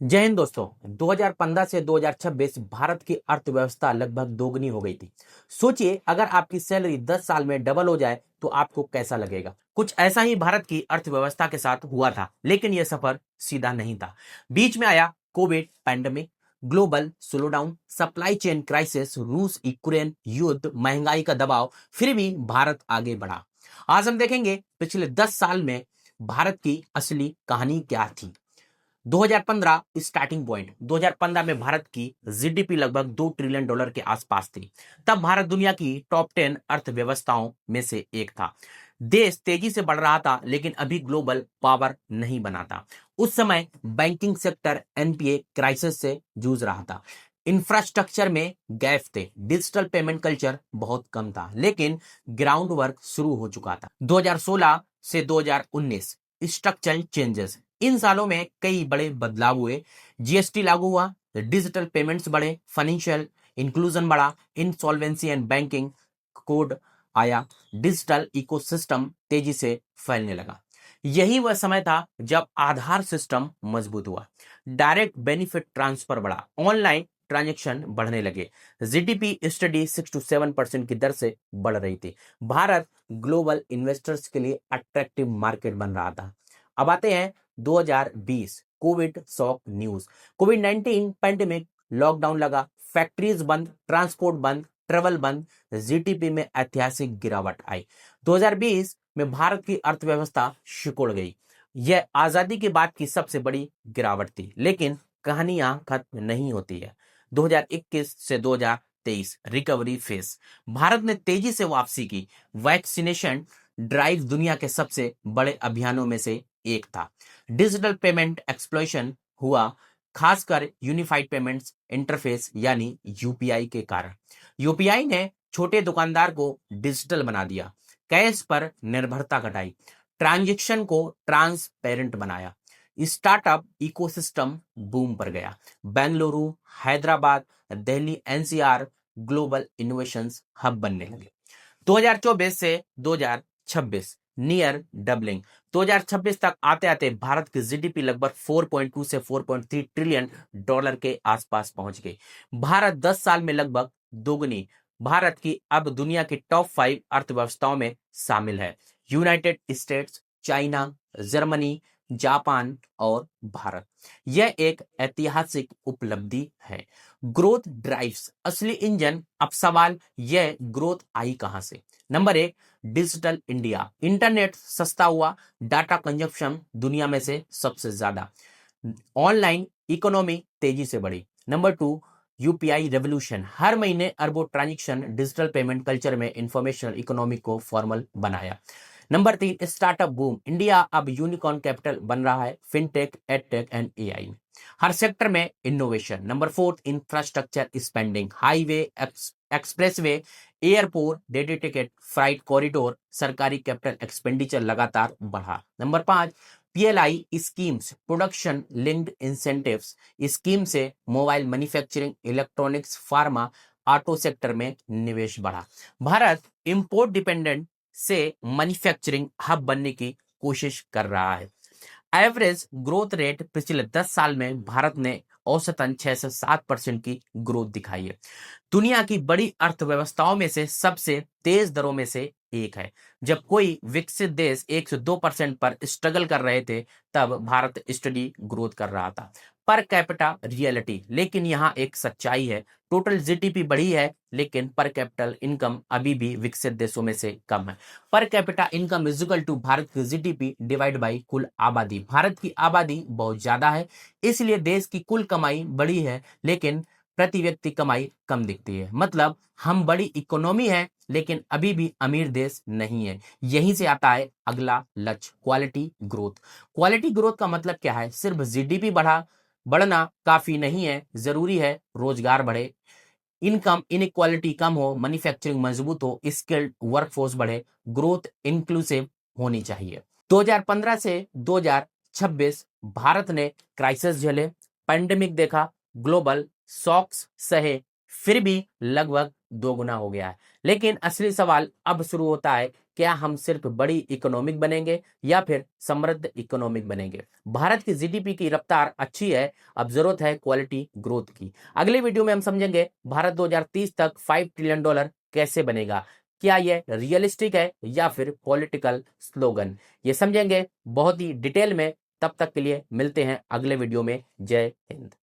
जय हिंद दोस्तों। 2015 से 2026 भारत की अर्थव्यवस्था लगभग दोगुनी हो गई थी। सोचिए, अगर आपकी सैलरी 10 साल में डबल हो जाए तो आपको कैसा लगेगा। कुछ ऐसा ही भारत की अर्थव्यवस्था के साथ हुआ था, लेकिन यह सफर सीधा नहीं था। बीच में आया Covid pandemic, global slowdown, supply chain crisis, रूस यूक्रेन युद्ध, महंगाई का दबाव, फिर भी भारत आगे बढ़ा। आज हम देखेंगे पिछले 10 साल में भारत की असली कहानी क्या थी। 2015 स्टार्टिंग पॉइंट। 2015 में भारत की जीडीपी लगभग $2 ट्रिलियन के आसपास थी। तब भारत दुनिया की टॉप 10 अर्थव्यवस्थाओं में से एक था। देश तेजी से बढ़ रहा था, लेकिन अभी ग्लोबल पावर नहीं बना था। उस समय बैंकिंग सेक्टर एनपीए क्राइसिस से जूझ रहा था। इंफ्रास्ट्रक्चर में गैप थे, डिजिटल पेमेंट कल्चर बहुत कम था, लेकिन ग्राउंड वर्क शुरू हो चुका था। 2016 से 2019 स्ट्रक्चरल चेंजेस। इन सालों में कई बड़े बदलाव हुए। जीएसटी लागू हुआ, डिजिटल पेमेंट्स बढ़े, फाइनेंशियल इंक्लूजन बढ़ा, इंसॉल्वेंसी एंड बैंकिंग कोड आया, डिजिटल इकोसिस्टम तेजी से फैलने लगा। यही वह समय था जब आधार सिस्टम मजबूत हुआ, डायरेक्ट बेनिफिट ट्रांसफर बढ़ा, ऑनलाइन ट्रांजैक्शन बढ़ने लगे, जीडीपी स्टडी 6 to 7% की दर से बढ़ रही थी। भारत ग्लोबल इन्वेस्टर्स के लिए अट्रैक्टिव मार्केट बन रहा था। अब आते हैं 2020 Covid shock news. Covid 19 pandemic, lockdown लगा, फैक्ट्रीज बंद, ट्रांसपोर्ट बंद, ट्रेवल बंद, जीडीपी में ऐतिहासिक गिरावट आई। 2020 में भारत की अर्थव्यवस्था सिकुड़ गई। यह आजादी के बाद की सबसे बड़ी गिरावट थी, लेकिन कहानियां खत्म नहीं होती है। 2021 से 2023 रिकवरी फेस। भारत ने तेजी से वापसी की। वैक्सीनेशन ड्राइव दुनिया के सबसे बड़े अभियानों में से एक था। डिजिटल पेमेंट एक्सप्लोशन हुआ, खासकर यूनिफाइड पेमेंट्स इंटरफेस यानी यूपीआई के कारण। यूपीआई ने छोटे दुकानदार को डिजिटल बना दिया, कैश पर निर्भरता घटाई, ट्रांजैक्शन को ट्रांसपेरेंट बनाया। स्टार्टअप इकोसिस्टम बूम पर गया। Bengaluru, Hyderabad, Delhi NCR global innovations hub बनने लगे। 2024 से 2026 नियर डबलिंग। 2026 तक आते आते भारत की जीडीपी लगभग 4.2 से 4.3 ट्रिलियन डॉलर के आसपास पहुंच गई। भारत 10 साल में लगभग दोगुनी। भारत की अब दुनिया की टॉप 5 अर्थव्यवस्थाओं में शामिल है। United states, China, Germany, Japan और भारत। यह एक ऐतिहासिक उपलब्धि है। ग्रोथ ड्राइव्स असली इंजन। अब सवाल, यह ग्रोथ आई कहां से? नंबर एक, डिजिटल इंडिया। इंटरनेट सस्ता हुआ, डाटा कंजप्शन दुनिया में से सबसे ज्यादा, ऑनलाइन इकोनॉमी तेजी से बढ़ी। Number two, UPI revolution. हर महीने अरबों ट्रांजैक्शन, डिजिटल पेमेंट कल्चर में इंफॉर्मेशनल इकोनॉमी को फॉर्मल बनाया। नंबर तीन, स्टार्टअप बूम। इंडिया अब यूनिकॉर्न कैपिटल बन रहा है, फिनटेक, एडटेक एंड एआई में। हर सेक्टर में innovation. Number fourth, infrastructure spending. Highway, expressway, airport, dedicated flight corridor, सरकारी कैपिटल एक्सपेंडिचर लगातार बढ़ा। नंबर पांच, PLI schemes, production linked incentives. Scheme से mobile manufacturing, electronics, pharma, auto sector में निवेश बढ़ा। भारत इंपोर्ट डिपेंडेंट से मैन्युफैक्चरिंग हब बनने की कोशिश कर रहा है। एवरेज ग्रोथ रेट पिछले 10 साल में भारत ने औसतन 6 से 7% की ग्रोथ दिखाई है। दुनिया की बड़ी अर्थव्यवस्थाओं में से सबसे तेज दरों में से एक है। जब कोई विकसित देश 1 से 2% पर स्ट्रगल कर रहे थे, तब भारत स्टडी ग्रोथ कर रहा था। Per capita reality. लेकिन यहाँ एक सच्चाई है, टोटल जीडीपी बढ़ी है, लेकिन पर कैपिटल इनकम अभी भी विकसित देशों में से कम है। Per capita income is equal to Bharat की जीडीपी डिवाइड बाई कुल आबादी। भारत की आबादी बहुत ज्यादा है, इसलिए देश की कुल कमाई बड़ी है, लेकिन प्रति व्यक्ति कमाई कम दिखती है। मतलब हम बड़ी इकोनॉमी है, लेकिन अभी भी अमीर देश नहीं है। यहीं से आता है अगला लक्ष्य, क्वालिटी ग्रोथ। क्वालिटी ग्रोथ का मतलब क्या है? सिर्फ जीडीपी बढ़ना काफी नहीं है, जरूरी है रोजगार बढ़े, इनकम इनइक्वालिटी कम हो, मैन्युफैक्चरिंग मजबूत हो, स्किल्ड वर्कफोर्स बढ़े, ग्रोथ इंक्लूसिव होनी चाहिए। 2015 से 2026 भारत ने क्राइसिस झेले, पैंडेमिक देखा, ग्लोबल शॉक्स सहे, फिर भी लगभग दोगुना हो गया है। लेकिन असली सवाल अब शुरू होता है, क्या हम सिर्फ बड़ी इकोनॉमिक बनेंगे या फिर समृद्ध इकोनॉमिक बनेंगे? भारत की जीडीपी की रफ्तार अच्छी है, अब जरूरत है क्वालिटी ग्रोथ की। अगले वीडियो में हम समझेंगे भारत 2030 तक $5 ट्रिलियन कैसे बनेगा। क्या यह रियलिस्टिक है या फिर पॉलिटिकल स्लोगन, ये समझेंगे बहुत ही डिटेल में। तब तक के लिए मिलते हैं अगले वीडियो में। जय हिंद।